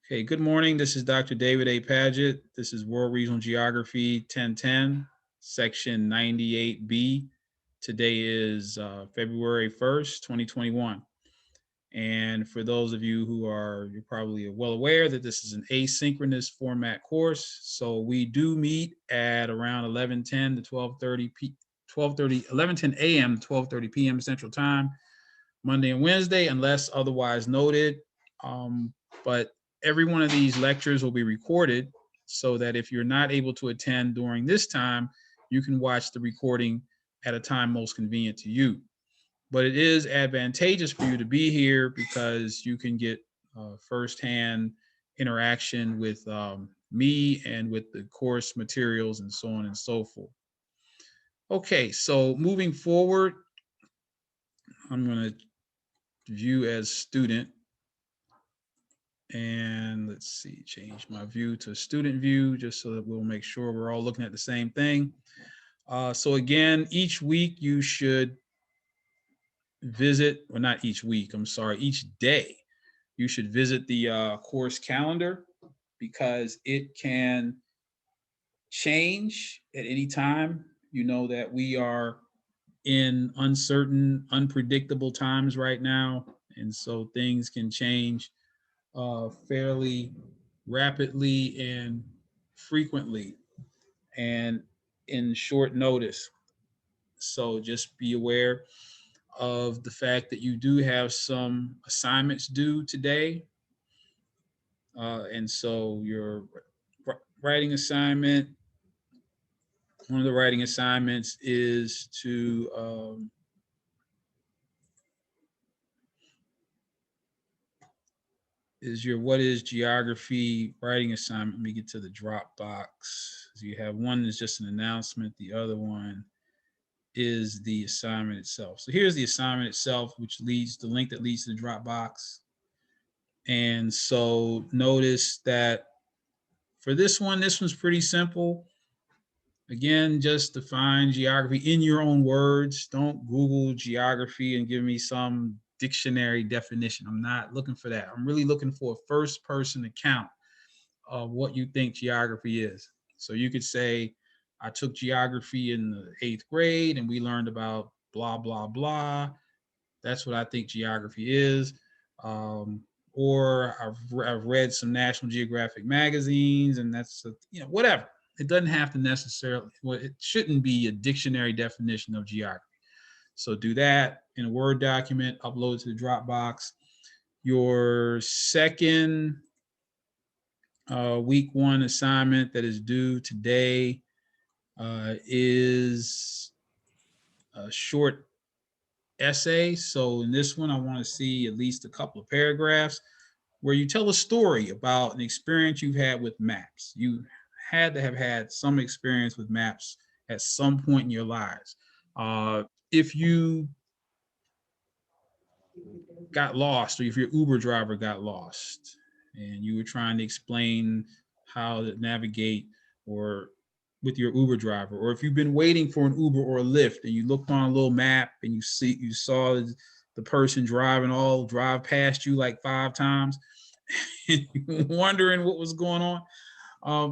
Okay, good morning. This is Dr. David A. Padgett. This is World Regional Geography 1010, Section 98B. Today is February 1st, 2021. And for those of you who are, you're probably well aware that this is an asynchronous format course. So we do meet at around 11:10 to 11:10 a.m. to 12:30 p.m. Central Time, Monday and Wednesday, unless otherwise noted. But every one of these lectures will be recorded so that if you're not able to attend during this time, you can watch the recording at a time most convenient to you. But it is advantageous for you to be here because you can get firsthand interaction with me and with the course materials and so on and so forth. Okay, so moving forward, I'm going to view as student. And let's see, change my view to student view just so that we'll make sure we're all looking at the same thing. So again, each week you should visit, or not each week, I'm sorry, each day you should visit the course calendar because it can change at any time. You know that we are in uncertain, unpredictable times right now, and so things can change fairly rapidly and frequently and in short notice. So just be aware of the fact that you do have some assignments due today. And so your writing assignment, one of the writing assignments is to is your what is geography writing assignment. Let me get to the Dropbox. So you have one is just an announcement. The other one is the assignment itself. So here's the assignment itself, which leads the link that leads to the Dropbox. And so notice that for this one's pretty simple. Again, just define geography in your own words. Don't Google geography and give me some dictionary definition. I'm not looking for that. I'm really looking for a first person account of what you think geography is. So you could say, I took geography in the 8th grade and we learned about blah, blah, blah. That's what I think geography is. Or I've read some National Geographic magazines and that's, whatever. It doesn't have to necessarily, well, it shouldn't be a dictionary definition of geography. So do that in a Word document, upload it to the Dropbox. Your second week one assignment that is due today is a short essay. So in this one, I want to see at least a couple of paragraphs where you tell a story about an experience you've had with maps. You had to have had some experience with maps at some point in your lives. If you got lost, or if your Uber driver got lost and you were trying to explain how to navigate or with your Uber driver, or if you've been waiting for an Uber or a Lyft and you looked on a little map and you saw the person drive past you like 5 times and you're wondering what was going on.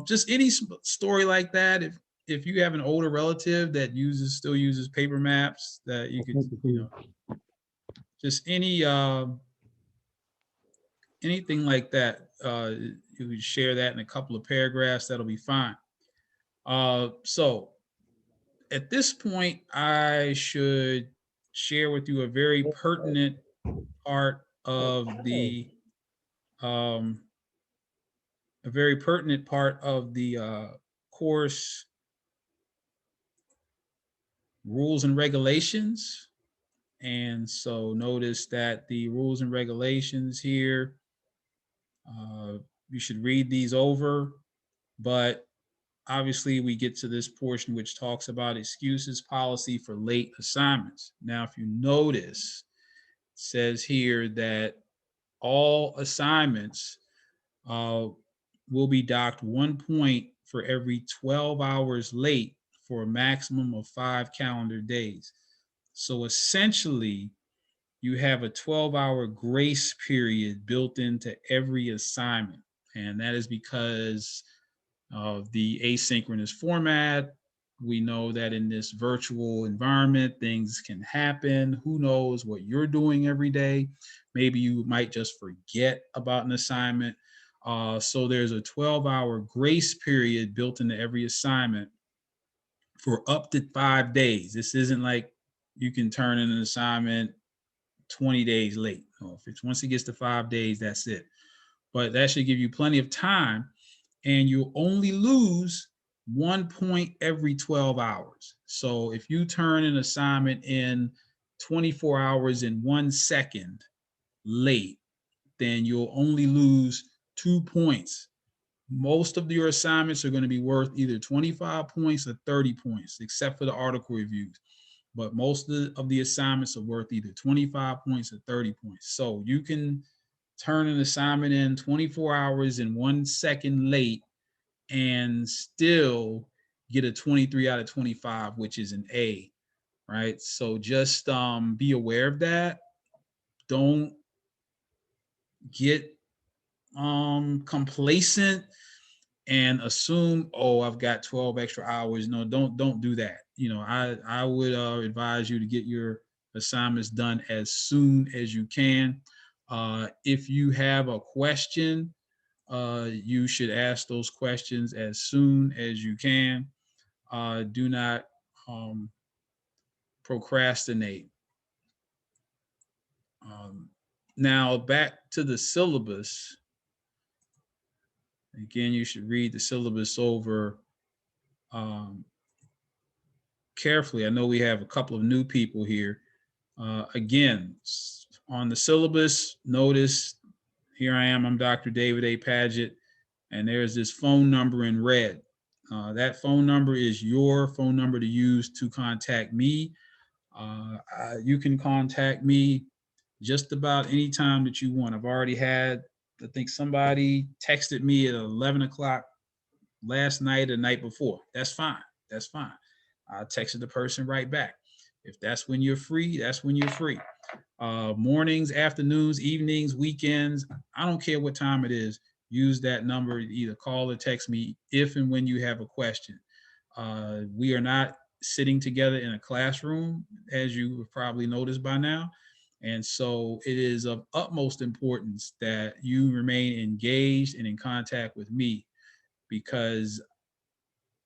Just any story like that. If you have an older relative that still uses paper maps, that you could, just anything like that. You could share that in a couple of paragraphs. That'll be fine. So at this point, I should share with you a very pertinent part of the course rules and regulations. And so notice that the rules and regulations here, you should read these over, but obviously we get to this portion which talks about excuses policy for late assignments. Now, if you notice, it says here that all assignments will be docked 1 point for every 12 hours late for a maximum of 5 calendar days. So essentially, you have a 12-hour grace period built into every assignment. And that is because of the asynchronous format. We know that in this virtual environment, things can happen. Who knows what you're doing every day? Maybe you might just forget about an assignment. So there's a 12-hour grace period built into every assignment for up to 5 days. This isn't like you can turn in an assignment 20 days late. No, if it's once it gets to 5 days, that's it. But that should give you plenty of time, and you'll only lose 1 point every 12 hours. So if you turn an assignment in 24 hours and 1 second late, then you'll only lose 2 points. Most of your assignments are going to be worth either 25 points or 30 points, except for the article reviews. But most of the assignments are worth either 25 points or 30 points. So you can turn an assignment in 24 hours and 1 second late and still get a 23 out of 25, which is an A, right? So just be aware of that. Don't get complacent and assume, oh, I've got 12 extra hours. No, don't do that. I would advise you to get your assignments done as soon as you can. If you have a question, you should ask those questions as soon as you can. Do not procrastinate. Now back to the syllabus. Again, you should read the syllabus over carefully. I know we have a couple of new people here. Again, on the syllabus, notice here I am, I'm Dr. David A. Padgett, and there's this phone number in red. That phone number is your phone number to use to contact me. You can contact me just about any time that you want. I've already had, I think somebody texted me at 11 o'clock last night or the night before. That's fine. That's fine. I texted the person right back. If that's when you're free, that's when you're free. Mornings, afternoons, evenings, weekends, I don't care what time it is. Use that number, either call or text me if and when you have a question. We are not sitting together in a classroom, as you have probably noticed by now. And so it is of utmost importance that you remain engaged and in contact with me, because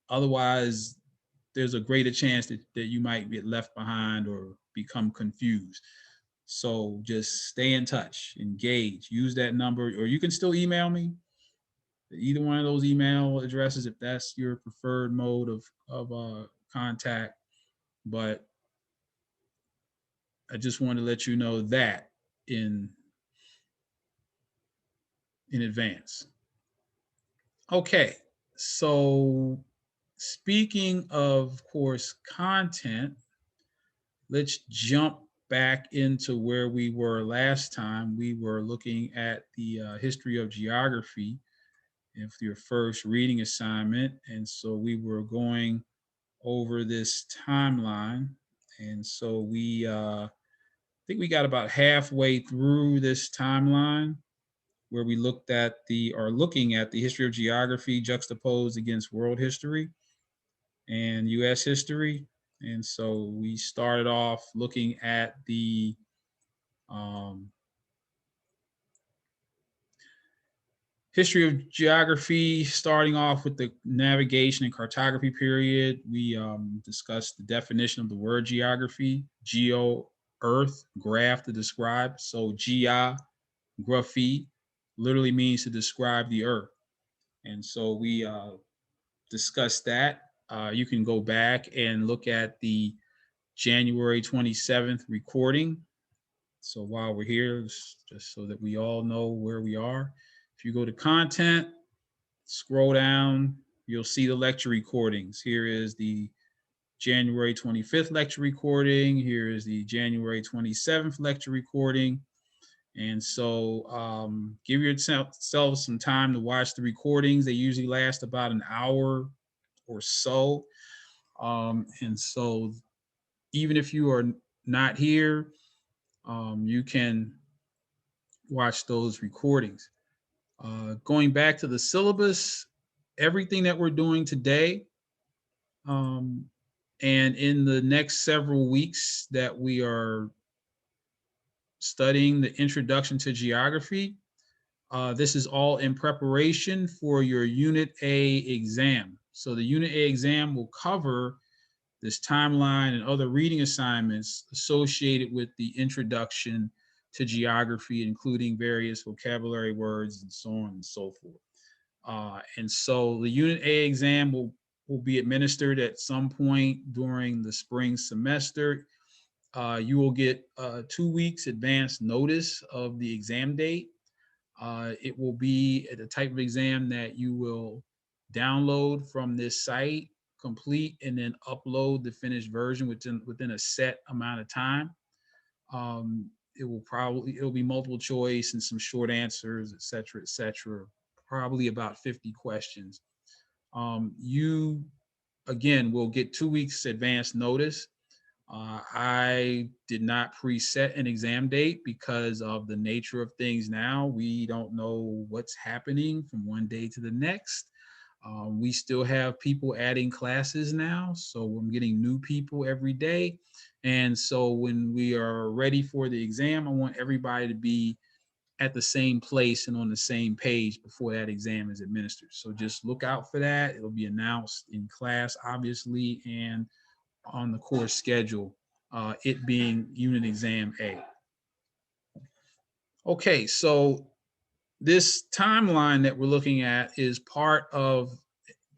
otherwise there's a greater chance that you might get left behind or become confused. So just stay in touch, engage, use that number, or you can still email me. Either one of those email addresses, if that's your preferred mode of contact. But I just want to let you know that in advance. Okay, so speaking of course content, let's jump back into where we were last time. We were looking at the history of geography if your first reading assignment. And so we were going over this timeline. And so I think we got about halfway through this timeline where we are looking at the history of geography juxtaposed against world history and US history. And so we started off looking at the um, history of geography, starting off with the navigation and cartography period. We discussed the definition of the word geography: geo, earth, graph to describe. So geography literally means to describe the earth. And so we discussed that. You can go back and look at the January 27th recording. So while we're here, just so that we all know where we are, if you go to content, scroll down, you'll see the lecture recordings. Here is the January 25th lecture recording. Here is the January 27th lecture recording. And so give yourself some time to watch the recordings. They usually last about an hour or so. And so even if you are not here, you can watch those recordings. Going back to the syllabus, everything that we're doing today and in the next several weeks that we are studying the introduction to geography, this is all in preparation for your Unit A exam. So the Unit A exam will cover this timeline and other reading assignments associated with the introduction to geography, including various vocabulary words and so on and so forth. And so the Unit A exam will be administered at some point during the spring semester. You will get 2 weeks advance notice of the exam date. It will be the type of exam that you will download from this site, complete, and then upload the finished version within a set amount of time. It'll be multiple choice and some short answers, et cetera, probably about 50 questions. You, again, will get 2 weeks advance notice. I did not preset an exam date because of the nature of things now. We don't know what's happening from one day to the next. We still have people adding classes now, so I'm getting new people every day. And so when we are ready for the exam, I want everybody to be at the same place and on the same page before that exam is administered. So just look out for that. It'll be announced in class, obviously, and on the course schedule, it being Unit Exam A. Okay, so this timeline that we're looking at is part of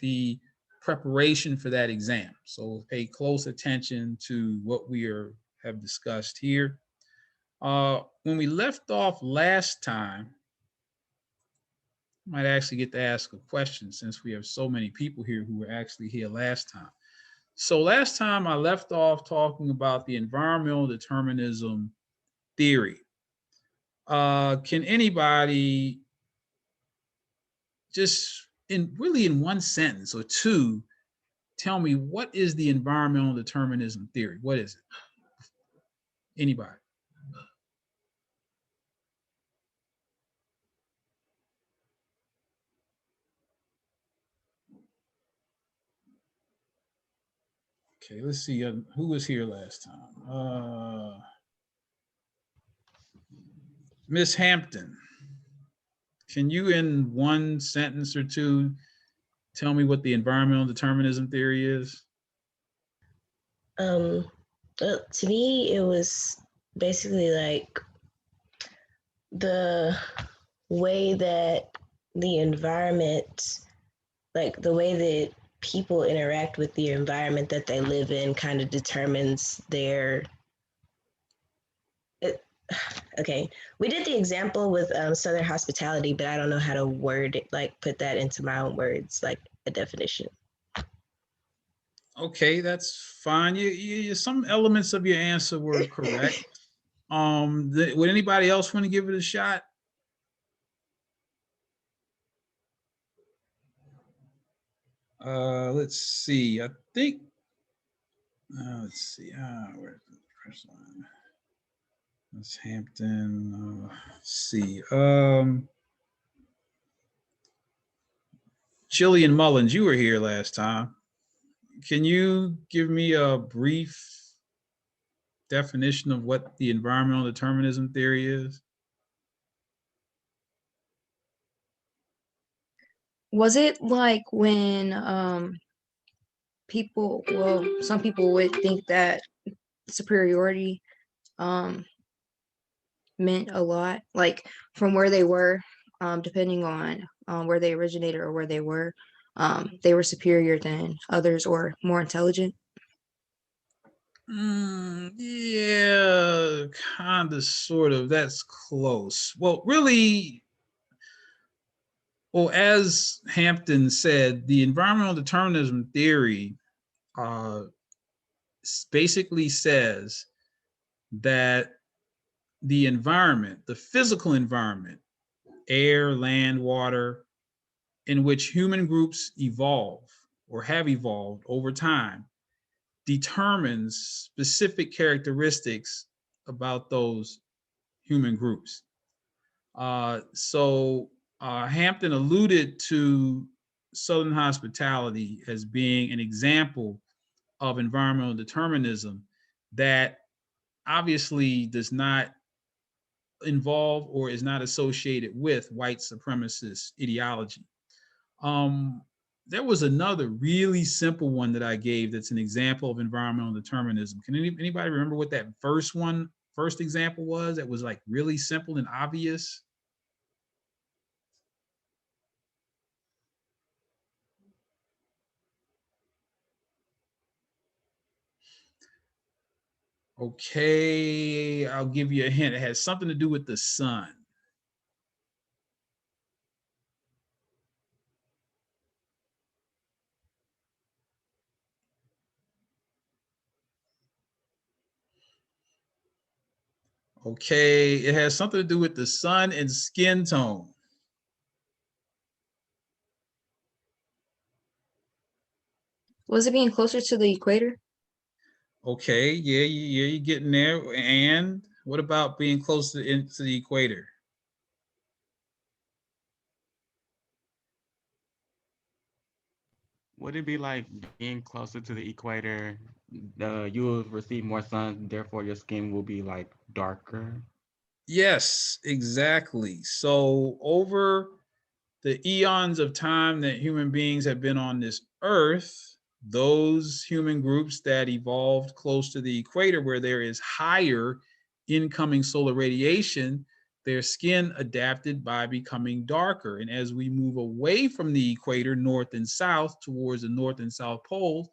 the preparation for that exam. So pay close attention to what we have discussed here. When we left off last time, I might actually get to ask a question since we have so many people here who were actually here last time. So last time I left off talking about the environmental determinism theory. Can anybody just in one sentence or two tell me what is the environmental determinism theory? What is it? Anybody? Okay, let's see who was here last time. Miss Hampton, can you in one sentence or two tell me what the environmental determinism theory is? Well, to me, it was basically like the way that the environment, like the way that people interact with the environment that they live in, kind of determines their. Okay, we did the example with Southern hospitality, but I don't know how to word it, like put that into my own words, like a definition. Okay, that's fine. Some elements of your answer were correct. Would anybody else want to give it a shot? Let's see. I think. Let's see. Where's the first line? That's Hampton. Let's see. Jillian Mullins, you were here last time. Can you give me a brief definition of what the environmental determinism theory is? Was it like when people, well, some people would think that superiority meant a lot, like from where they were, depending on where they originated or where they were superior than others or more intelligent? Yeah, kind of, sort of. That's close. Well, really, well, as Hampton said, the environmental determinism theory basically says that the environment, the physical environment, air, land, water, in which human groups evolve or have evolved over time, determines specific characteristics about those human groups. So Hampton alluded to Southern hospitality as being an example of environmental determinism that obviously does not involve or is not associated with white supremacist ideology. Um, there was another really simple one that I gave that's an example of environmental determinism. Can anybody remember what that first example was that was like really simple and obvious? Okay, I'll give you a hint. It has something to do with the sun. Okay, it has something to do with the sun and skin tone. Was it being closer to the equator? Okay, yeah, you're getting there. And what about being closer into the equator? Would it be like being closer to the equator, you will receive more sun, therefore your skin will be like darker? Yes, exactly. So over the eons of time that human beings have been on this earth, those human groups that evolved close to the equator where there is higher incoming solar radiation, their skin adapted by becoming darker. And as we move away from the equator, north and south, towards the north and south poles,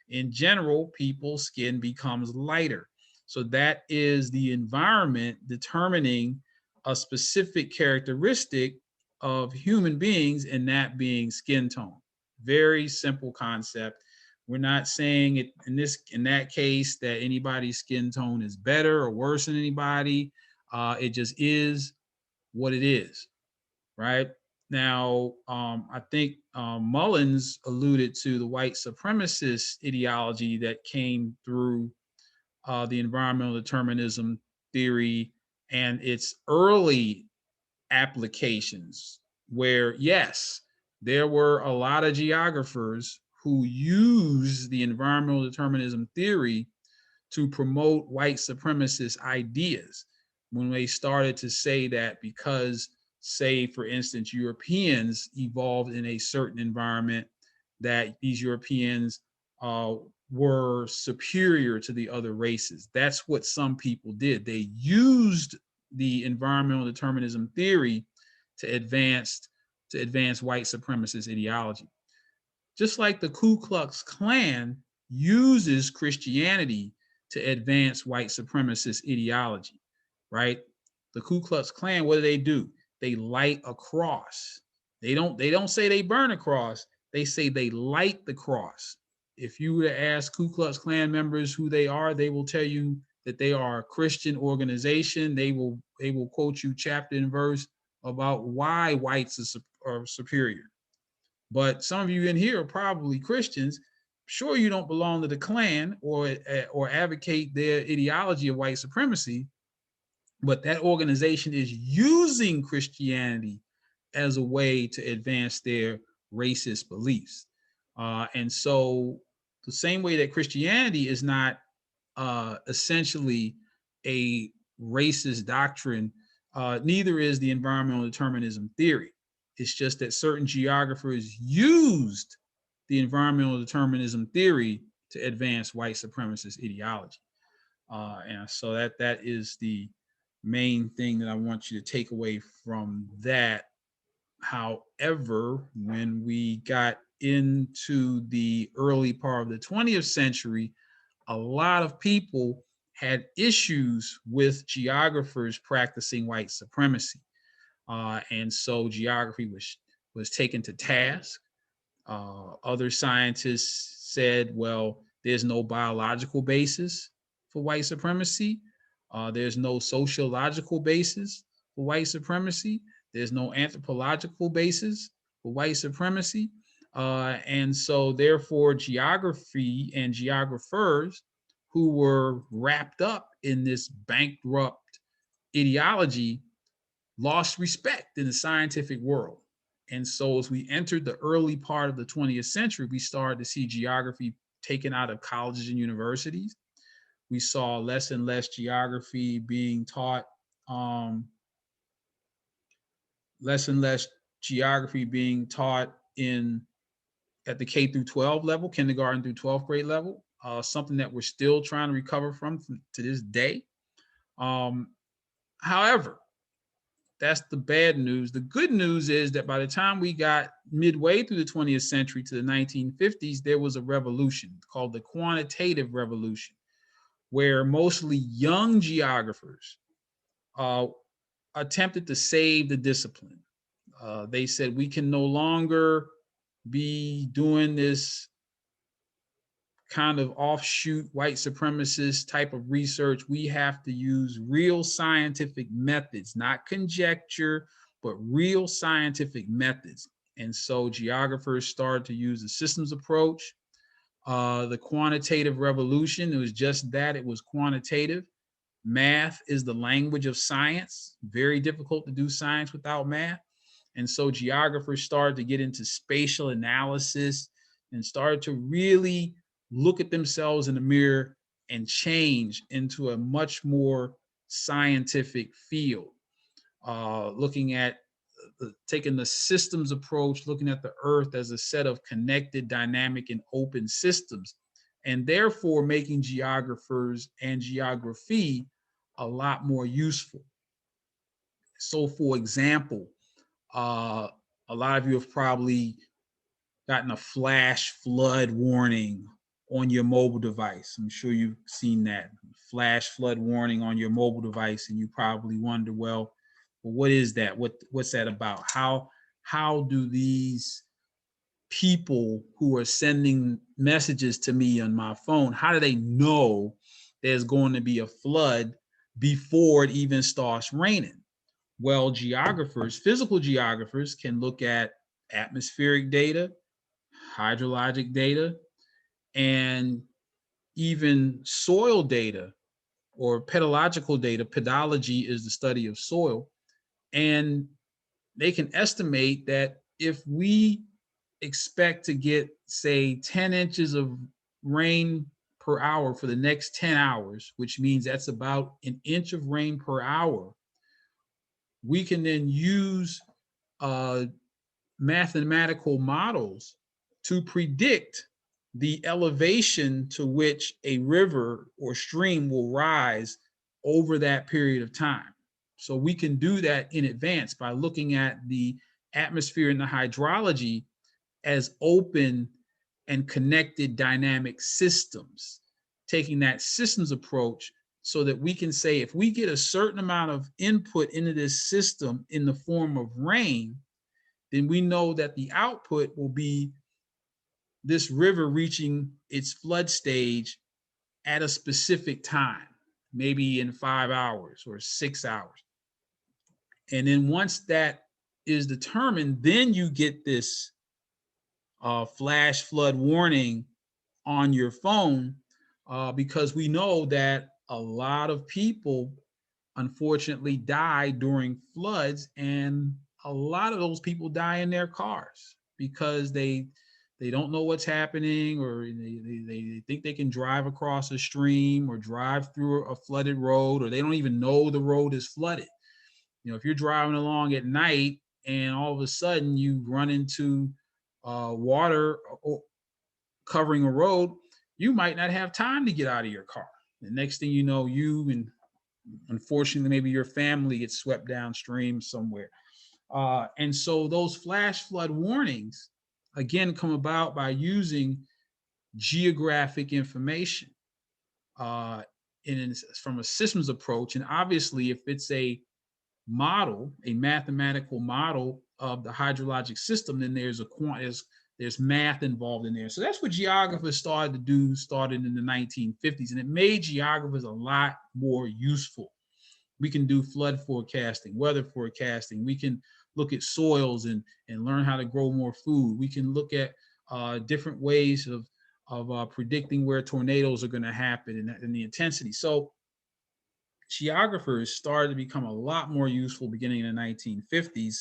in general, people's skin becomes lighter. So that is the environment determining a specific characteristic of human beings, and that being skin tone. Very simple concept. We're not saying it in that case that anybody's skin tone is better or worse than anybody. It just is what it is, right? Now, I think Mullins alluded to the white supremacist ideology that came through the environmental determinism theory and its early applications, where, yes, there were a lot of geographers who used the environmental determinism theory to promote white supremacist ideas when they started to say that because, say, for instance, Europeans evolved in a certain environment, that these Europeans were superior to the other races. That's what some people did. They used the environmental determinism theory to advance white supremacist ideology. Just like the Ku Klux Klan uses Christianity to advance white supremacist ideology, right? The Ku Klux Klan, what do? They light a cross. They don't say they burn a cross. They say they light the cross. If you were to ask Ku Klux Klan members who they are, they will tell you that they are a Christian organization. They will quote you chapter and verse about why whites are superior. But some of you in here are probably Christians. Sure, you don't belong to the Klan or advocate their ideology of white supremacy, but that organization is using Christianity as a way to advance their racist beliefs. And so, the same way that Christianity is not essentially a racist doctrine, neither is the environmental determinism theory. It's just that certain geographers used the environmental determinism theory to advance white supremacist ideology. And so that is the main thing that I want you to take away from that. However, when we got into the early part of the 20th century, a lot of people had issues with geographers practicing white supremacy. And so geography was taken to task. Other scientists said, well, there's no biological basis for white supremacy. There's no sociological basis for white supremacy. There's no anthropological basis for white supremacy. And so, therefore, geography and geographers who were wrapped up in this bankrupt ideology lost respect in the scientific world. And so as we entered the early part of the 20th century, we started to see geography taken out of colleges and universities. We saw less and less geography being taught, less and less geography being taught in at the K through 12 level, kindergarten through 12th grade level, something that we're still trying to recover from to this day. However, that's the bad news. The good news is that by the time we got midway through the 20th century to the 1950s, there was a revolution called the quantitative revolution, where mostly young geographers attempted to save the discipline. They said we can no longer be doing this kind of offshoot white supremacist type of research. We have to use real scientific methods, not conjecture, but real scientific methods. And so geographers started to use the systems approach. The quantitative revolution, it was just that, it was quantitative. Math is the language of science. Very difficult to do science without math. And so geographers started to get into spatial analysis and started to really look at themselves in the mirror and change into a much more scientific field, looking at taking the systems approach, looking at the earth as a set of connected, dynamic, and open systems, and therefore making geographers and geography a lot more useful. So for example, a lot of you have probably gotten a flash flood warning on your mobile device. I'm sure you've seen that flash flood warning on your mobile device, and you probably wonder, well, what is that? What's that about? How do these people who are sending messages to me on my phone, how do they know there's going to be a flood before it even starts raining? Well, geographers, physical geographers, can look at atmospheric data, hydrologic data, and even soil data or pedological data. Pedology is the study of soil. And they can estimate that if we expect to get, say, 10 inches of rain per hour for the next 10 hours, which means that's about an inch of rain per hour, we can then use mathematical models to predict the elevation to which a river or stream will rise over that period of time. So we can do that in advance by looking at the atmosphere and the hydrology as open and connected dynamic systems, taking that systems approach so that we can say, if we get a certain amount of input into this system in the form of rain, then we know that the output will be this river reaching its flood stage at a specific time, maybe in 5 hours or 6 hours. And then once that is determined, then you get this flash flood warning on your phone, because we know that a lot of people unfortunately die during floods, and a lot of those people die in their cars because they don't know what's happening, or they think they can drive across a stream or drive through a flooded road, or they don't even know the road is flooded. You know, if you're driving along at night and all of a sudden you run into water covering a road, you might not have time to get out of your car. The next thing you know, you and unfortunately maybe your family gets swept downstream somewhere. And so those flash flood warnings, again, come about by using geographic information from a systems approach. And obviously, if it's a model, a mathematical model of the hydrologic system, then there's math involved in there. So that's what geographers started to do, started in the 1950s, and it made geographers a lot more useful. We can do flood forecasting, weather forecasting. We can look at soils and learn how to grow more food. We can look at different ways of predicting where tornadoes are going to happen and the intensity. So geographers started to become a lot more useful beginning in the 1950s.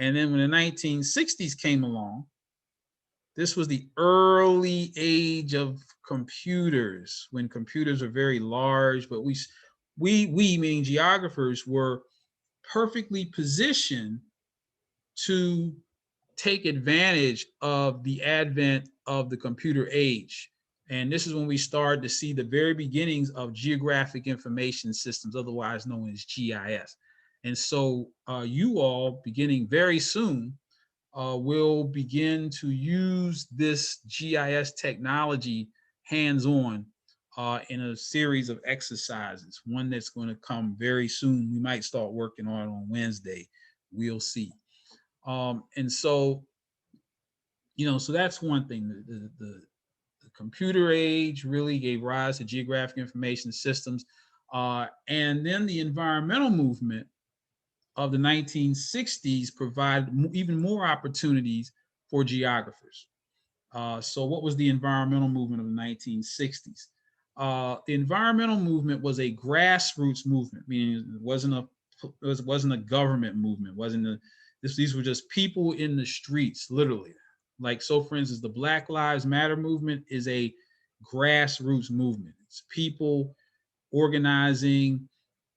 And then when the 1960s came along, this was the early age of computers, when computers were very large, but we meaning geographers, were perfectly positioned to take advantage of the advent of the computer age. And this is when we started to see the very beginnings of geographic information systems, otherwise known as GIS. And so you all, beginning very soon, will begin to use this GIS technology hands-on in a series of exercises, one that's going to come very soon. We might start working on it on Wednesday. We'll see. And so, so that's one thing. The computer age really gave rise to geographic information systems. And then the environmental movement of the 1960s provided even more opportunities for geographers. So what was the environmental movement of the 1960s? The environmental movement was a grassroots movement, meaning it wasn't a government movement. These were just people in the streets, literally. Like, so for instance, the Black Lives Matter movement is a grassroots movement. It's people organizing,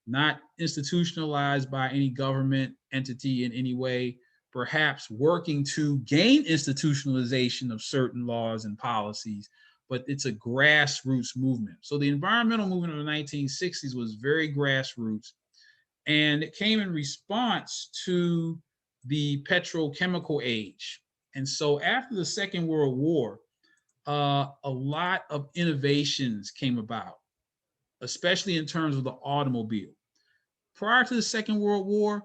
not institutionalized by any government entity in any way, perhaps working to gain institutionalization of certain laws and policies, but it's a grassroots movement. So the environmental movement of the 1960s was very grassroots, and it came in response to the petrochemical age. And so after the Second World War, a lot of innovations came about, especially in terms of the automobile. Prior to the Second World War,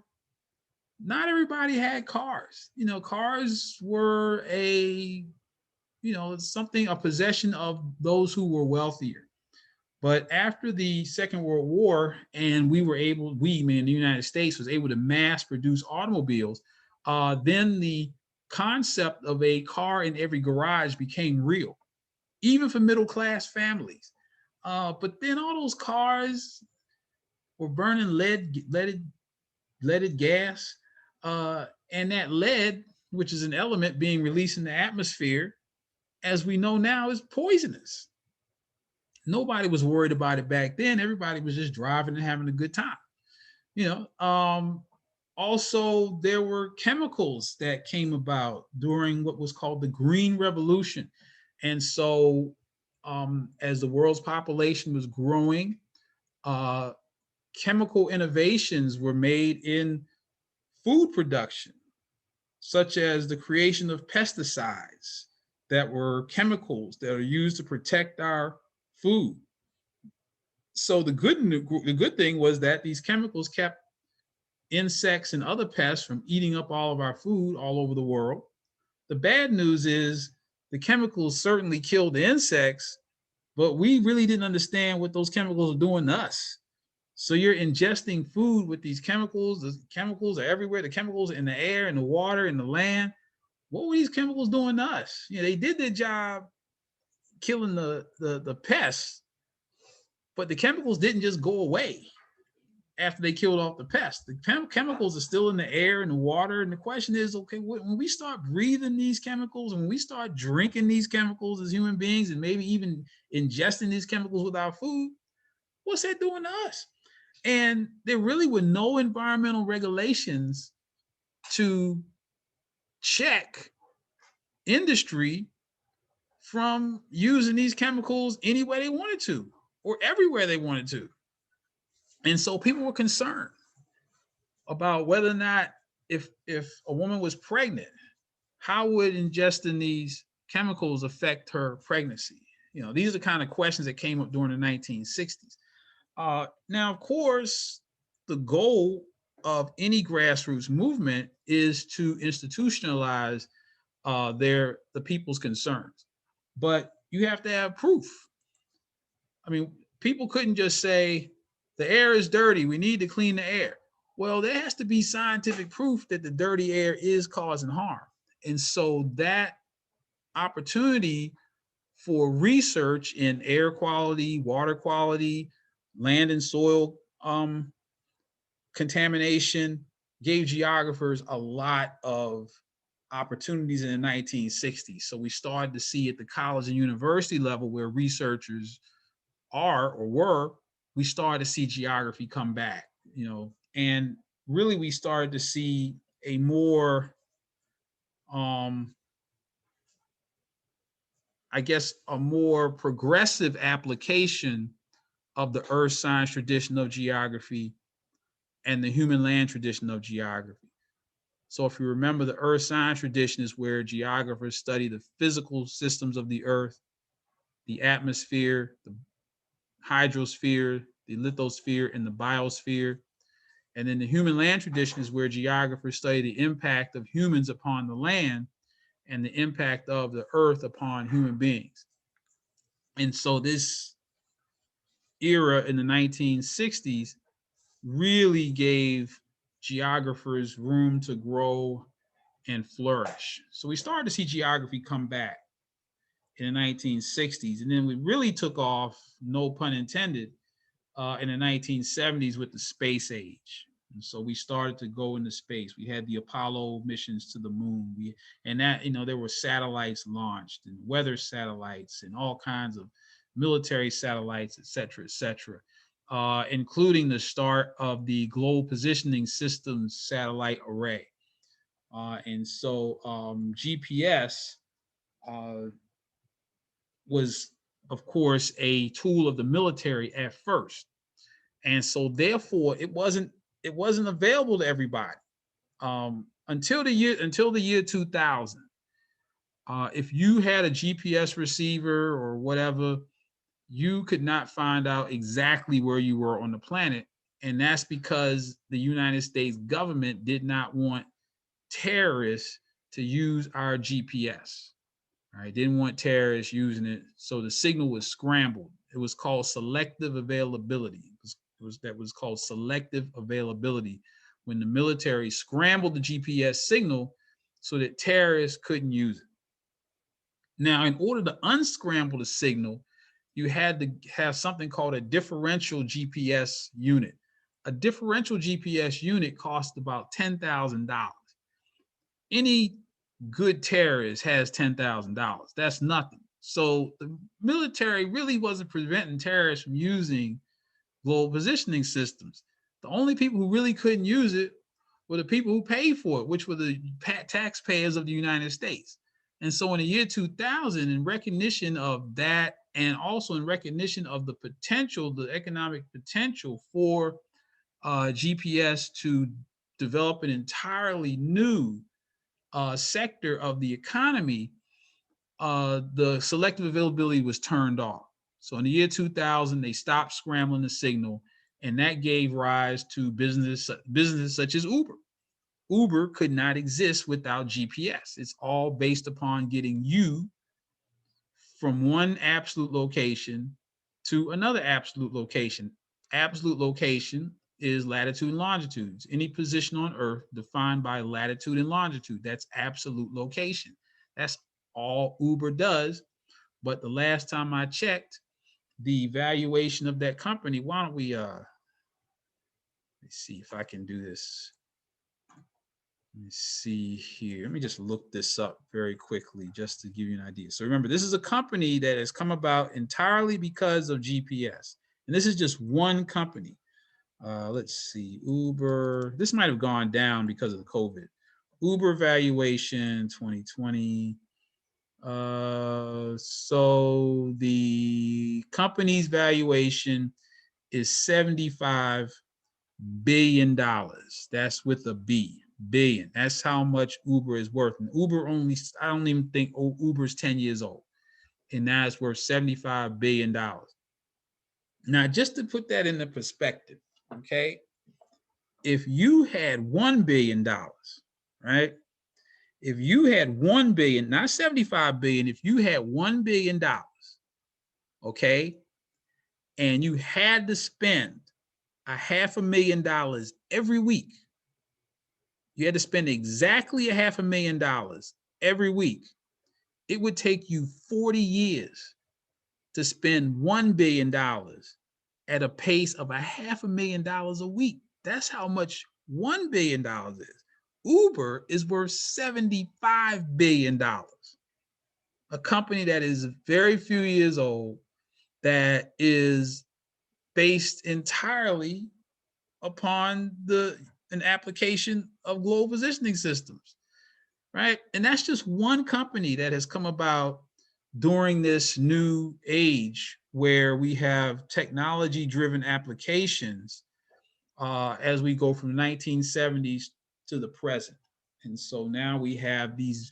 not everybody had cars. Cars were a possession of those who were wealthier. But after the Second World War, and we, meaning the United States, was able to mass produce automobiles, then the concept of a car in every garage became real, even for middle-class families. But then all those cars were burning leaded gas, and that lead, which is an element being released in the atmosphere, as we know now, is poisonous. Nobody was worried about it back then. Everybody was just driving and having a good time. Also, there were chemicals that came about during what was called the Green Revolution. And so as the world's population was growing, chemical innovations were made in food production, such as the creation of pesticides that were chemicals that are used to protect our food. So the good thing was that these chemicals kept insects and other pests from eating up all of our food all over the world. The bad news is the chemicals certainly killed the insects, but we really didn't understand what those chemicals are doing to us. So you're ingesting food with these chemicals. The chemicals are everywhere. The chemicals are in the air, in the water, in the land. What were these chemicals doing to us? They did their job killing the pests, but the chemicals didn't just go away after they killed off the pests. The chemicals are still in the air and the water. And the question is, okay, when we start breathing these chemicals, and when we start drinking these chemicals as human beings, and maybe even ingesting these chemicals with our food, what's that doing to us? And there really were no environmental regulations to check industry from using these chemicals any way they wanted to, or everywhere they wanted to. And so people were concerned about whether or not, if a woman was pregnant, how would ingesting these chemicals affect her pregnancy? These are the kind of questions that came up during the 1960s. Now, of course, the goal of any grassroots movement is to institutionalize the people's concerns, but you have to have proof. I mean, people couldn't just say the air is dirty, we need to clean the air. Well, there has to be scientific proof that the dirty air is causing harm. And so that opportunity for research in air quality, water quality, land and soil contamination, gave geographers a lot of opportunities in the 1960s. So we started to see at the college and university level where researchers are or were, we started to see geography come back, and really we started to see a more, I guess, a more progressive application of the earth science tradition of geography and the human land tradition of geography. So if you remember, the earth science tradition is where geographers study the physical systems of the earth, the atmosphere, the hydrosphere, the lithosphere, and the biosphere. And then the human land tradition is where geographers study the impact of humans upon the land and the impact of the earth upon human beings. And so this era in the 1960s really gave geographers room to grow and flourish. So we started to see geography come back in the 1960s. And then we really took off, no pun intended, in the 1970s with the space age. And so we started to go into space. We had the Apollo missions to the moon. There were satellites launched and weather satellites and all kinds of military satellites, et cetera, including the start of the Global Positioning Systems satellite array. And so GPS was, of course, a tool of the military at first. And so therefore it wasn't available to everybody until the year 2000. If you had a GPS receiver or whatever, you could not find out exactly where you were on the planet. And that's because the United States government did not want terrorists to use our GPS. All right, didn't want terrorists using it. So the signal was scrambled. It was called selective availability. That was called selective availability, when the military scrambled the GPS signal so that terrorists couldn't use it. Now, in order to unscramble the signal, you had to have something called a differential GPS unit. A differential GPS unit cost about $10,000. Any good terrorist has $10,000. That's nothing. So the military really wasn't preventing terrorists from using global positioning systems. The only people who really couldn't use it were the people who paid for it, which were the taxpayers of the United States. And so in the year 2000, in recognition of that, and also in recognition of the potential, the economic potential for GPS to develop an entirely new sector of the economy, the selective availability was turned off. So in the year 2000, they stopped scrambling the signal, and that gave rise to businesses such as Uber. Uber could not exist without GPS. It's all based upon getting you from one absolute location to another absolute location. Absolute location is latitude and longitude. Any position on Earth defined by latitude and longitude. That's absolute location. That's all Uber does. But the last time I checked, the valuation of that company, why don't we let's see if I can do this. Let me see here. Let me just look this up very quickly just to give you an idea. So remember, this is a company that has come about entirely because of GPS. And this is just one company. Let's see, Uber. This might have gone down because of the COVID. Uber valuation 2020. So the company's valuation is $75 billion. That's with a B, billion. That's how much Uber is worth. And Uber only, I don't even think Uber's 10 years old. And now it's worth $75 billion. Now, just to put that into perspective, okay? If you had $1 billion, right? If you had 1 billion, not 75 billion, if you had $1 billion, okay, and you had to spend $500,000 every week, you had to spend exactly $500,000 every week, it would take you 40 years to spend $1 billion at a pace of $500,000 a week. That's how much $1 billion is. Uber is worth $75 billion. A company that is very few years old, that is based entirely upon an application of global positioning systems, right? And that's just one company that has come about during this new age where we have technology-driven applications as we go from the 1970s to the present. And so now we have these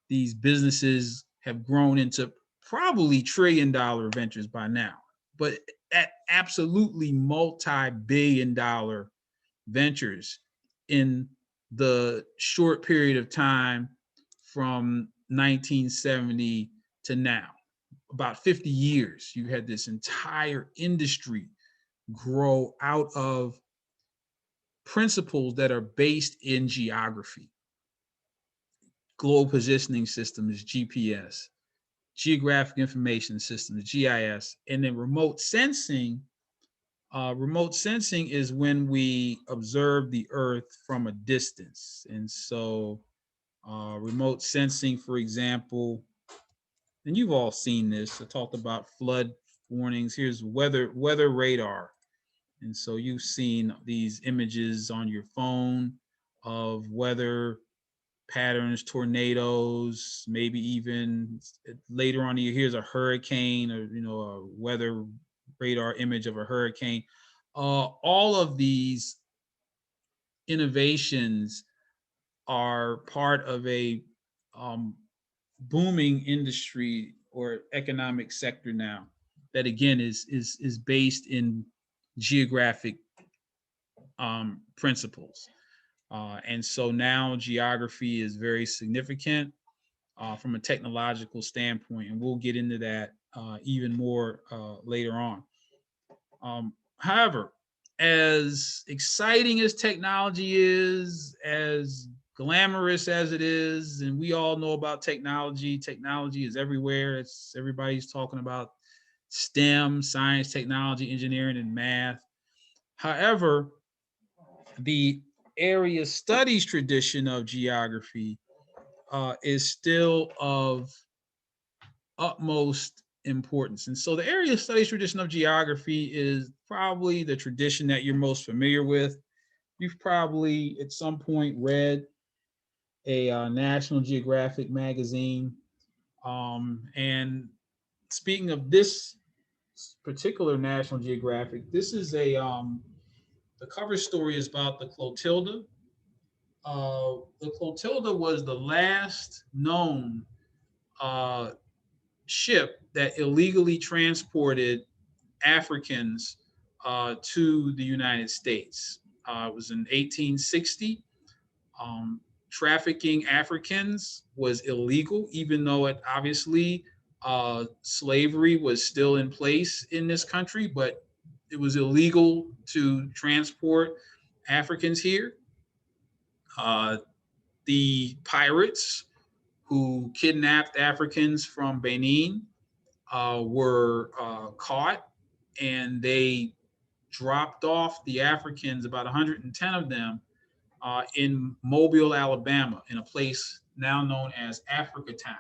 businesses have grown into probably trillion-dollar ventures by now, but at absolutely multi-billion-dollar ventures in the short period of time from 1970 to now. About 50 years, you had this entire industry grow out of principles that are based in geography. Global positioning systems, GPS, geographic information systems, GIS, and then remote sensing. Remote sensing is when we observe the Earth from a distance. And so remote sensing, for example, and you've all seen this. I talked about flood warnings. Here's weather radar. And so you've seen these images on your phone of weather patterns, tornadoes, maybe even later on here's a hurricane, or a weather radar image of a hurricane. All of these innovations are part of a booming industry or economic sector now that again is based in geographic principles. And so now geography is very significant from a technological standpoint, and we'll get into that even more later on. However, as exciting as technology is, as glamorous as it is, and we all know about technology is everywhere. Everybody's talking about STEM, science, technology, engineering, and math. However, the area studies tradition of geography is still of utmost importance. And so the area studies tradition of geography is probably the tradition that you're most familiar with. You've probably at some point read a National Geographic magazine. And speaking of this particular National Geographic, this is the cover story is about the Clotilda. The Clotilda was the last known ship that illegally transported Africans to the United States. It was in 1860. Trafficking Africans was illegal, even though it obviously slavery was still in place in this country, but it was illegal to transport Africans here. The pirates who kidnapped Africans from Benin were caught, and they dropped off the Africans, about 110 of them, in Mobile, Alabama, in a place now known as Africatown.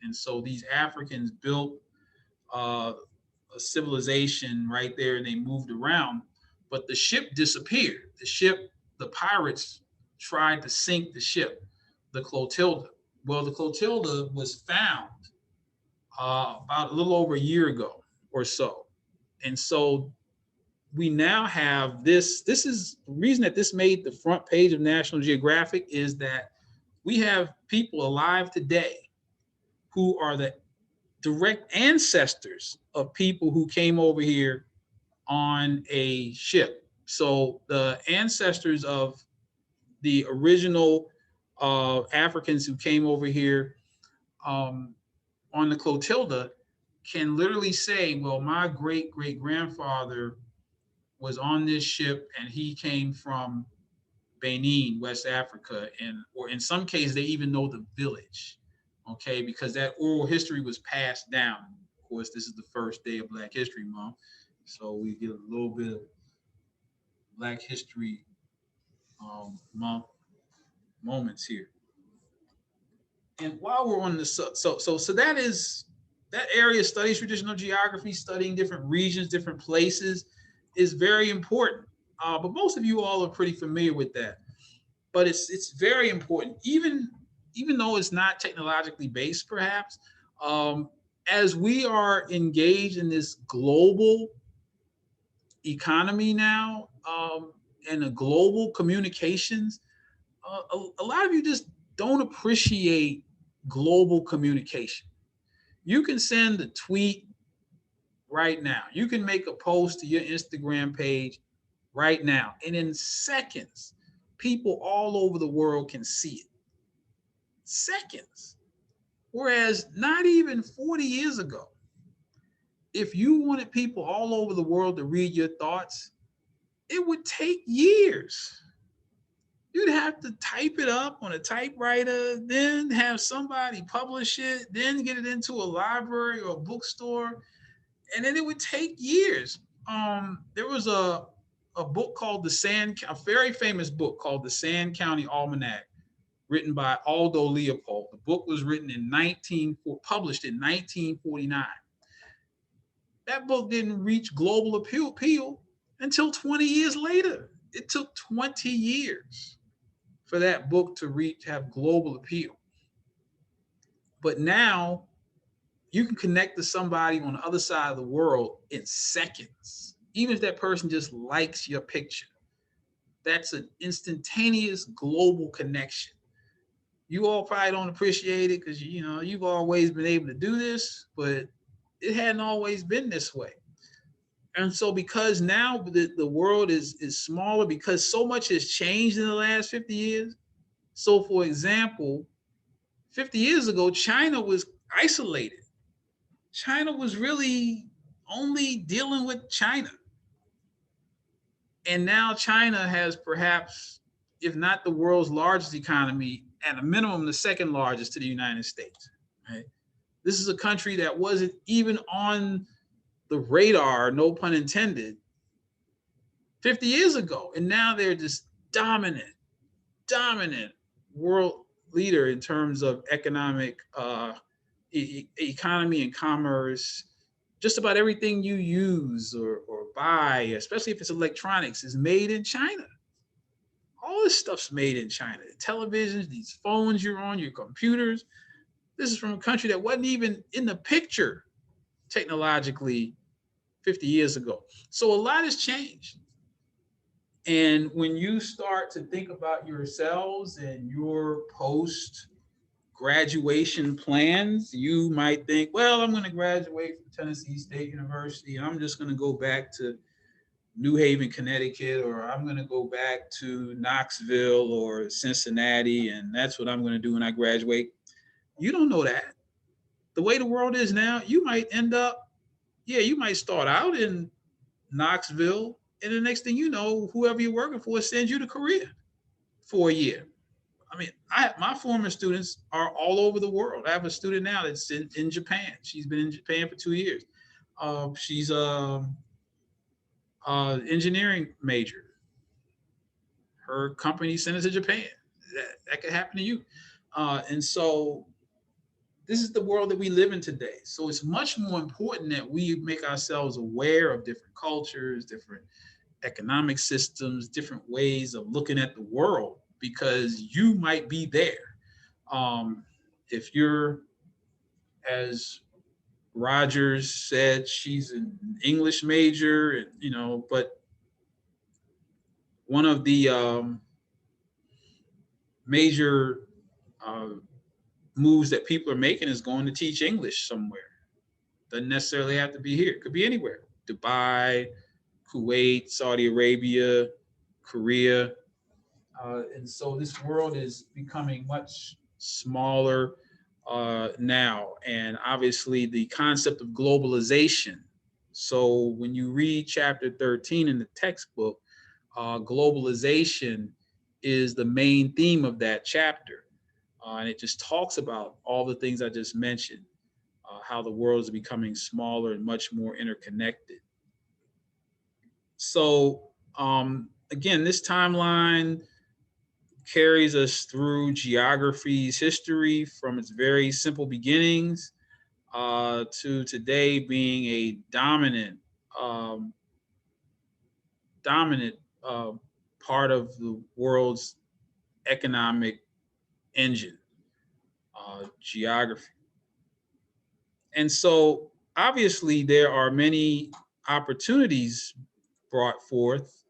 And so these Africans built a civilization right there, and they moved around, but the ship disappeared. The pirates tried to sink the ship, the Clotilda. Well, the Clotilda was found about a little over a year ago or so. And so we now have this. This is the reason that this made the front page of National Geographic, is that we have people alive today who are the direct ancestors of people who came over here on a ship. So the ancestors of the original Africans who came over here on the Clotilda can literally say, well, my great great grandfather was on this ship and he came from Benin, West Africa, or in some cases they even know the village, okay, because that oral history was passed down. Of course, this is the first day of Black History Month, so we get a little bit of Black history moments here. And while we're on the so that is that area of studies traditional geography, studying different regions, different places, is very important. But most of you all are pretty familiar with that. But it's very important, even though it's not technologically based, perhaps. As we are engaged in this global economy now, and a global communications, a lot of you just don't appreciate global communication. You can send a tweet right now. You can make a post to your Instagram page right now. And in seconds, people all over the world can see it. Seconds. Whereas not even 40 years ago, if you wanted people all over the world to read your thoughts, it would take years. You'd have to type it up on a typewriter, then have somebody publish it, then get it into a library or a bookstore, and then it would take years. There was a book called a very famous book called the Sand County Almanac, written by Aldo Leopold. The book was written published in 1949. That book didn't reach global appeal until 20 years later. It took 20 years for that book to have global appeal. But now you can connect to somebody on the other side of the world in seconds, even if that person just likes your picture. That's an instantaneous global connection. You all probably don't appreciate it because you've always been able to do this, but it hadn't always been this way. And so because now the world is smaller, because so much has changed in the last 50 years. So for example, 50 years ago, China was isolated. China was really only dealing with China. And now China has perhaps, if not the world's largest economy, at a minimum, the second largest to the United States. Right? This is a country that wasn't even on the radar, no pun intended, 50 years ago. And now they're just dominant world leader in terms of economic economy and commerce. Just about everything you use or buy, especially if it's electronics, is made in China. All this stuff's made in China. The televisions, these phones you're on, your computers. This is from a country that wasn't even in the picture technologically 50 years ago. So a lot has changed. And when you start to think about yourselves and your post graduation plans, you might think, well, I'm going to graduate from Tennessee State University and I'm just going to go back to New Haven, Connecticut, or I'm going to go back to Knoxville or Cincinnati, and that's what I'm going to do when I graduate. You don't know that. The way the world is now, you might end up, you might start out in Knoxville, and the next thing you know, whoever you're working for sends you to Korea for a year. I mean, my former students are all over the world. I have a student now that's in Japan. She's been in Japan for 2 years. She's a engineering major. Her company sent her to Japan. That could happen to you. And so this is the world that we live in today. So it's much more important that we make ourselves aware of different cultures, different economic systems, different ways of looking at the world, because you might be there. If you're, as Rogers said, she's an English major, but one of the major moves that people are making is going to teach English somewhere. Doesn't necessarily have to be here. It could be anywhere. Dubai, Kuwait, Saudi Arabia, Korea. And so this world is becoming much smaller now. And obviously the concept of globalization. So when you read chapter 13 in the textbook, globalization is the main theme of that chapter. And it just talks about all the things I just mentioned, how the world is becoming smaller and much more interconnected. So again, this timeline carries us through geography's history from its very simple beginnings to today being a um, dominant uh, part of the world's economic engine, geography. And so obviously there are many opportunities brought forth.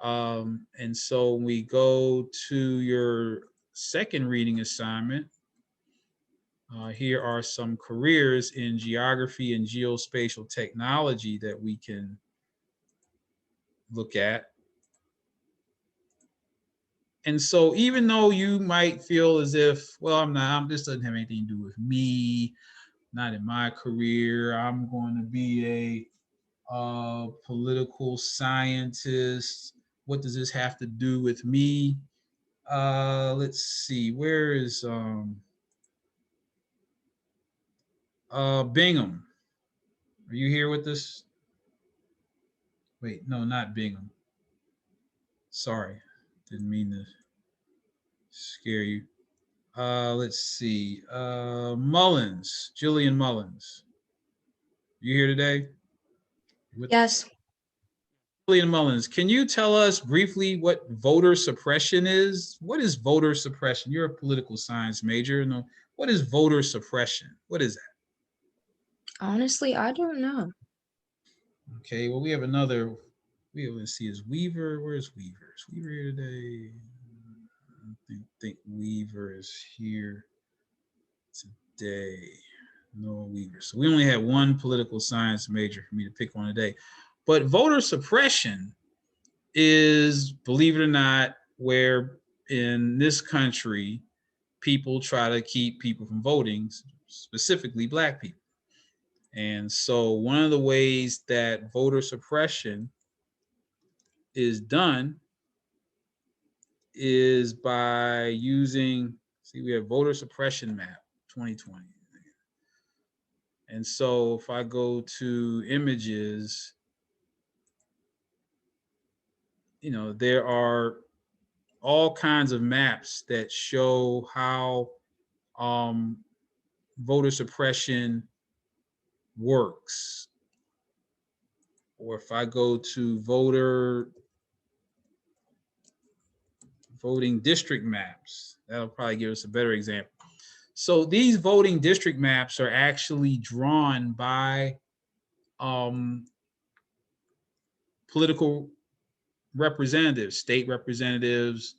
And so when we go to your second reading assignment, here are some careers in geography and geospatial technology that we can look at. And so even though you might feel as if, well, this doesn't have anything to do with me, not in my career, I'm going to be a political scientist. What does this have to do with me? Let's see, where is Bingham? Are you here with us? Wait, no, not Bingham. Sorry, didn't mean to scare you. Let's see. Mullins, Jillian Mullins. You here today? Yes. Jillian Mullins, can you tell us briefly what voter suppression is? What is voter suppression? You're a political science major. No, what is voter suppression? What is that? Honestly, I don't know. Okay, well, we have another. Let's see, is Weaver? Where's Weaver? Is Weaver here today? I don't think Weaver is here today. No Weaver. So we only had one political science major for me to pick on today. But voter suppression is, believe it or not, where in this country people try to keep people from voting, specifically Black people. And so one of the ways that voter suppression is done is by using, see, we have voter suppression map 2020. And so if I go to images, there are all kinds of maps that show how voter suppression works. Or if I go to voting district maps, that'll probably give us a better example. So these voting district maps are actually drawn by political representatives, state representatives,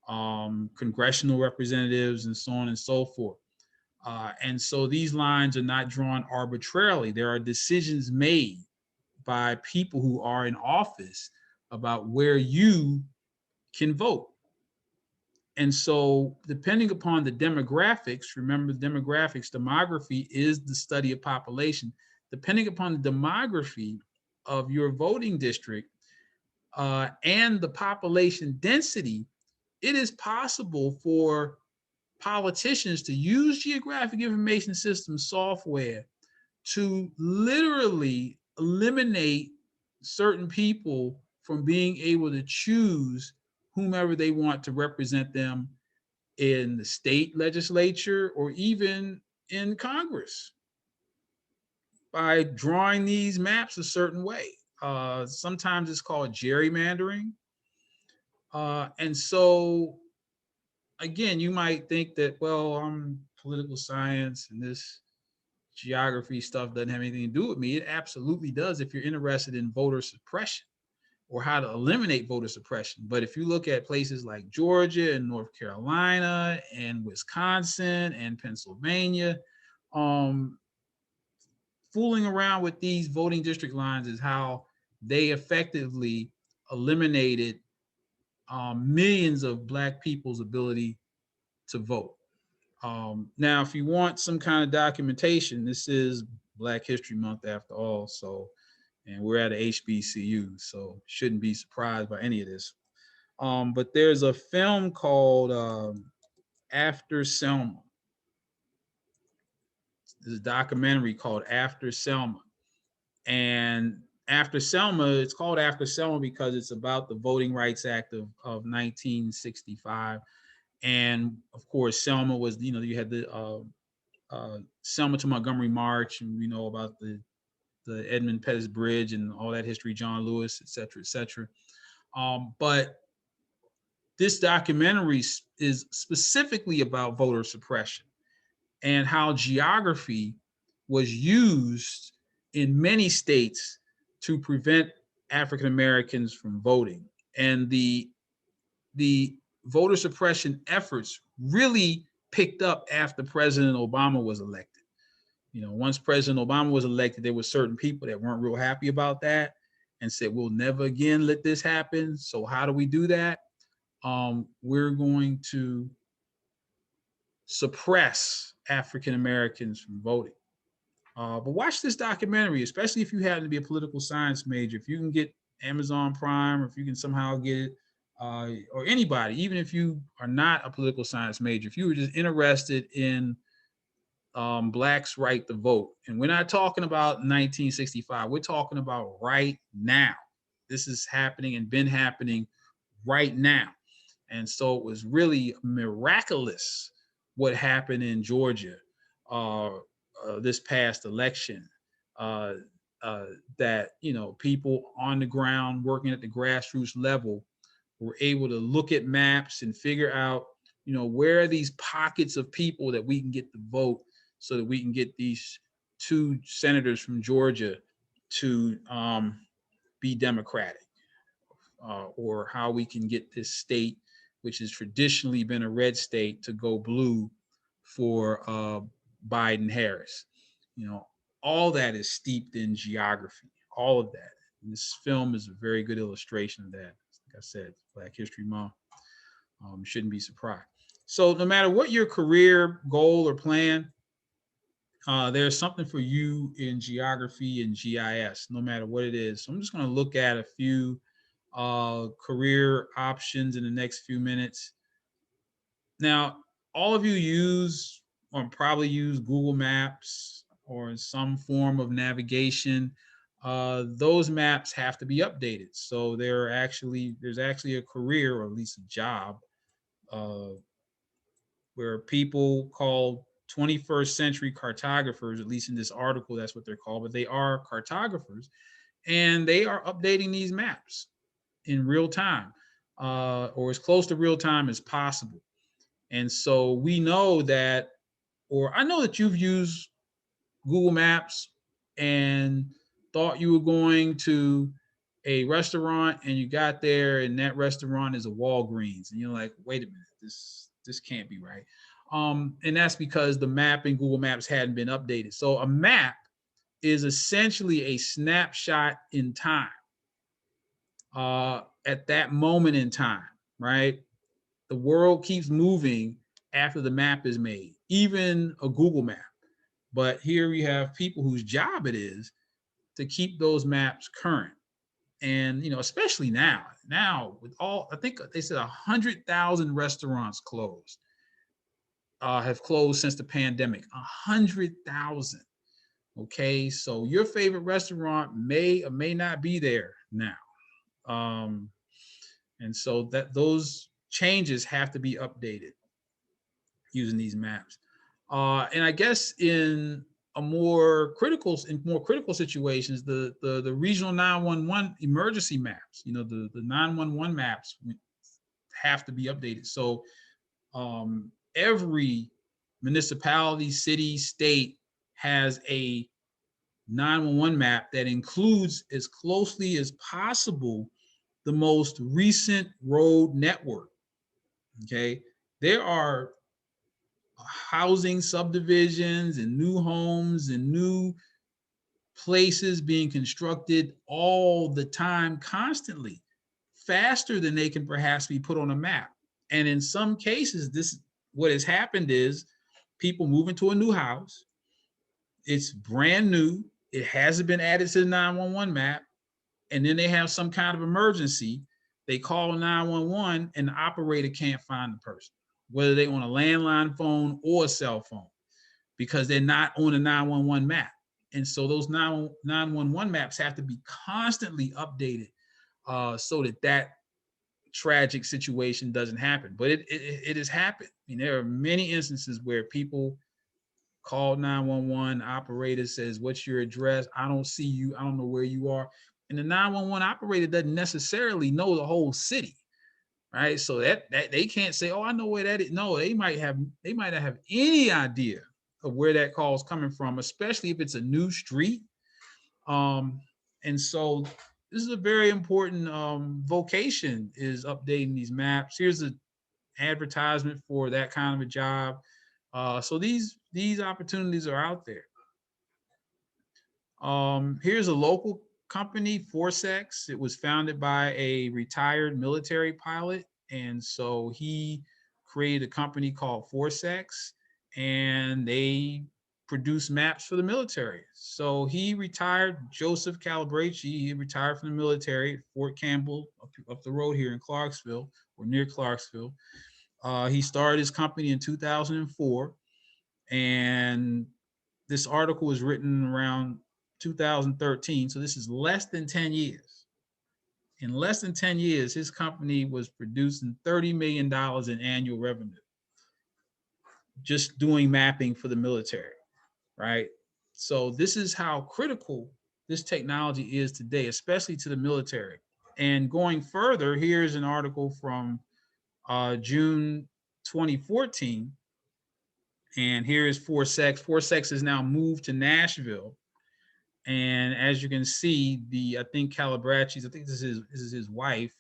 congressional representatives, and so on and so forth. And so these lines are not drawn arbitrarily. There are decisions made by people who are in office about where you can vote. And so depending upon the demographics, remember demography is the study of population. Depending upon the demography of your voting district and the population density, it is possible for politicians to use geographic information system software to literally eliminate certain people from being able to choose whomever they want to represent them in the state legislature or even in Congress by drawing these maps a certain way. Sometimes it's called gerrymandering. And so, again, you might think that, well, I'm political science and this geography stuff doesn't have anything to do with me. It absolutely does if you're interested in voter suppression or how to eliminate voter suppression. But if you look at places like Georgia and North Carolina and Wisconsin and Pennsylvania, fooling around with these voting district lines is how they effectively eliminated millions of Black people's ability to vote. Now, if you want some kind of documentation, this is Black History Month after all, so, and we're at a HBCU, so shouldn't be surprised by any of this. But there's a film called After Selma. There's a documentary called After Selma. And after Selma, it's called after Selma because it's about the Voting Rights Act of 1965. And of course, Selma was, you had the Selma to Montgomery March, and we know about the Edmund Pettus Bridge and all that history, John Lewis, et cetera, et cetera. But this documentary is specifically about voter suppression and how geography was used in many states to prevent African Americans from voting. And the voter suppression efforts really picked up after President Obama was elected. Once President Obama was elected, there were certain people that weren't real happy about that and said, we'll never again let this happen. So how do we do that? We're going to suppress African Americans from voting. But watch this documentary, especially if you happen to be a political science major. If you can get Amazon Prime, or if you can somehow get it, or anybody, even if you are not a political science major, if you were just interested in Blacks' right to vote, and we're not talking about 1965, we're talking about right now. This is happening and been happening right now. And so it was really miraculous what happened in Georgia this past election, that people on the ground working at the grassroots level were able to look at maps and figure out where are these pockets of people that we can get to vote, so that we can get these 2 senators from Georgia to be Democratic, or how we can get this state, which has traditionally been a red state, to go blue for Biden Harris. All that is steeped in geography, all of that. And this film is a very good illustration of that. Like I said, Black History Month, shouldn't be surprised. So no matter what your career goal or plan, there's something for you in geography and GIS, no matter what it is. So I'm just going to look at a few career options in the next few minutes. Now, all of you use or probably use Google Maps or some form of navigation. Those maps have to be updated. So there's actually a career, or at least a job, where people called 21st century cartographers, at least in this article, that's what they're called, but they are cartographers, and they are updating these maps in real time, or as close to real time as possible. And so we know that, or I know that you've used Google Maps and thought you were going to a restaurant, and you got there and that restaurant is a Walgreens, and you're like, wait a minute, this can't be right. And that's because the map in Google Maps hadn't been updated. So a map is essentially a snapshot in time, at that moment in time, right? The world keeps moving after the map is made, even a Google map. But here we have people whose job it is to keep those maps current. And, especially now with all, I think they said 100,000 restaurants closed, have closed since the pandemic, 100,000. Okay. So your favorite restaurant may or may not be there now. And so that those changes have to be updated using these maps. And I guess in more critical situations, the regional 911 emergency maps, the 911 maps have to be updated. So every municipality, city, state has a 911 map that includes as closely as possible the most recent road network. Okay, there are housing subdivisions and new homes and new places being constructed all the time, constantly, faster than they can perhaps be put on a map. And in some cases, what has happened is people move into a new house. It's brand new. It hasn't been added to the 911 map. And then they have some kind of emergency. They call 911 and the operator can't find the person, whether they on a landline phone or a cell phone, because they're not on a 911 map. And so those 911 maps have to be constantly updated so that tragic situation doesn't happen. But it has happened. I mean, there are many instances where people call 911, operator says, "What's your address? I don't see you. I don't know where you are." And the 911 operator doesn't necessarily know the whole city, right? So that they can't say, "Oh, I know where that is." No, they might not have any idea of where that call is coming from, especially if it's a new street. And so this is a very important vocation, is updating these maps. Here's an advertisement for that kind of a job. So these opportunities are out there. Here's a local company, Forcex. It was founded by a retired military pilot, and so he created a company called Forcex, and they produce maps for the military. So he retired, Joseph Calabrese. He retired from the military at Fort Campbell up the road here in Clarksville, or near Clarksville. He started his company in 2004, and this article was written around 2013. So this is less than 10 years. In less than 10 years, his company was producing $30 million in annual revenue, just doing mapping for the military, right? So this is how critical this technology is today, especially to the military. And going further, here's an article from June 2014. And here is Forcex. Forcex is now moved to Nashville. And as you can see, I think Calabrese, I think this is his wife.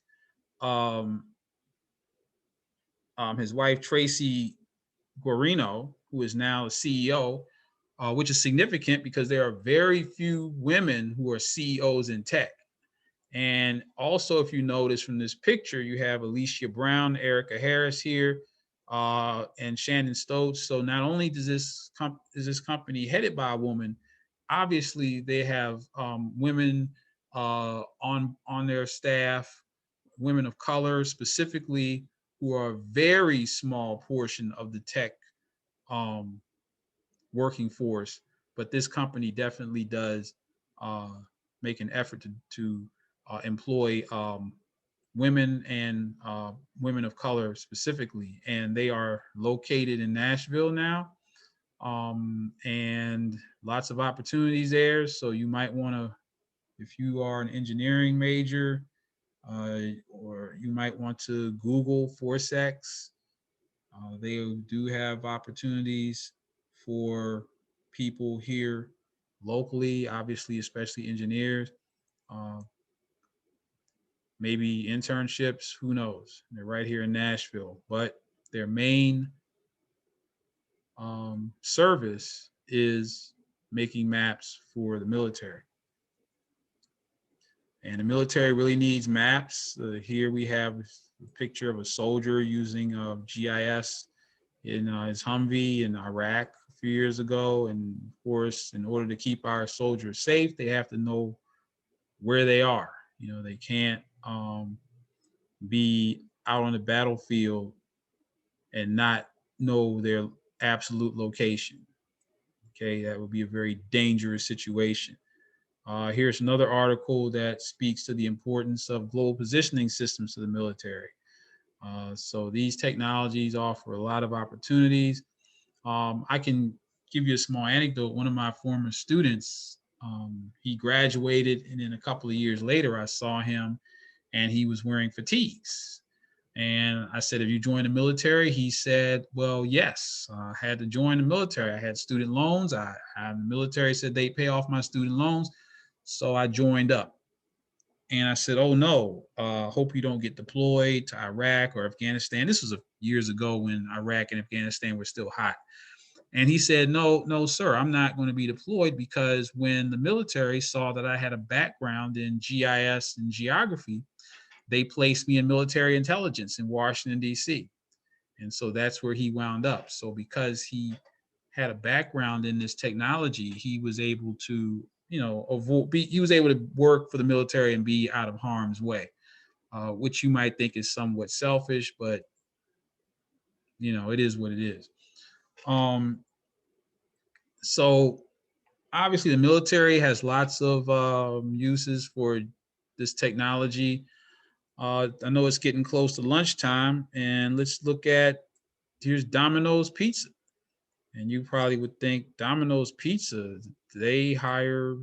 His wife, Tracy Guarino, who is now the CEO, which is significant because there are very few women who are CEOs in tech. And also, if you notice from this picture, you have Alicia Brown, Erica Harris here, and Shannon Stokes. So not only is this company headed by a woman, obviously they have women on their staff, women of color specifically, who are a very small portion of the tech um, working force. But this company definitely does make an effort to employ women and women of color specifically, and they are located in Nashville now, and lots of opportunities there. So you might want to, if you are an engineering major, or you might want to Google Forcex. They do have opportunities for people here locally, obviously, especially engineers. Uh, Maybe internships, who knows? They're right here in Nashville, but their main service is making maps for the military. And the military really needs maps. Here we have a picture of a soldier using GIS in his Humvee in Iraq a few years ago. And of course, in order to keep our soldiers safe, they have to know where they are. You know, they can't be out on the battlefield and not know their absolute location. Okay, that would be a very dangerous situation. Here's another article that speaks to the importance of global positioning systems to the military. So these technologies offer a lot of opportunities. I can give you a small anecdote. One of my former students, he graduated, and then a couple of years later, I saw him, and he was wearing fatigues. And I said, "Have you joined the military?" He said, "Well, yes, I had to join the military. I had student loans. The military said they pay off my student loans. So I joined up." And I said, "Oh no, hope you don't get deployed to Iraq or Afghanistan." This was years ago when Iraq and Afghanistan were still hot. And he said, "No, no, sir, I'm not going to be deployed, because when the military saw that I had a background in GIS and geography, they placed me in military intelligence in Washington, D.C. And so that's where he wound up. So because he had a background in this technology, he was able to, he was able to work for the military and be out of harm's way, which you might think is somewhat selfish, but it is what it is. So obviously the military has lots of uses for this technology. I know it's getting close to lunchtime, and let's look at, here's Domino's Pizza. And you probably would think, Domino's Pizza, they hire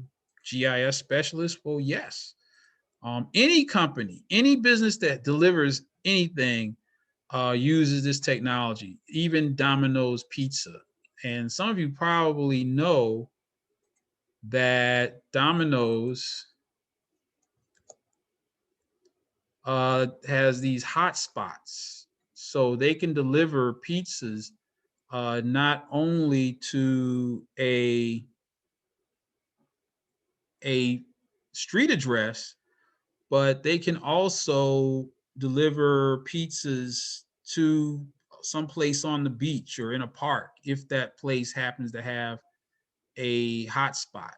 GIS specialists? Well, yes. Any company, any business that delivers anything uses this technology, even Domino's Pizza. And some of you probably know that Domino's has these hot spots, so they can deliver pizzas not only to a street address, but they can also deliver pizzas to someplace on the beach or in a park if that place happens to have a hot spot.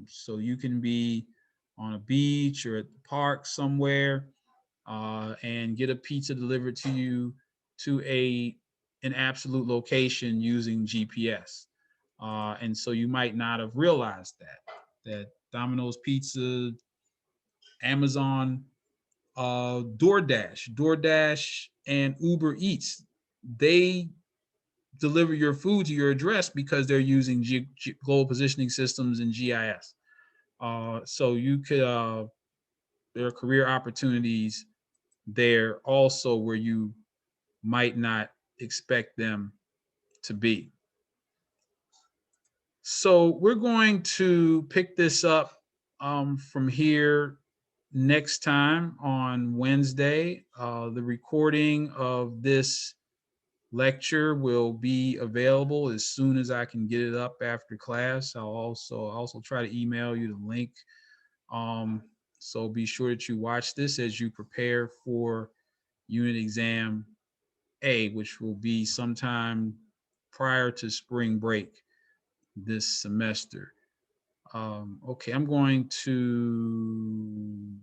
So you can be on a beach or at the park somewhere and get a pizza delivered to you to an absolute location using GPS. And so you might not have realized that Domino's Pizza, Amazon, DoorDash, and Uber Eats, they deliver your food to your address because they're using global positioning systems and GIS. So you could, there are career opportunities there also where you might not expect them to be. So we're going to pick this up from here next time on Wednesday. The recording of this lecture will be available as soon as I can get it up after class. I'll also try to email you the link. So be sure that you watch this as you prepare for unit exam A, which will be sometime prior to spring break this semester. Okay, I'm going to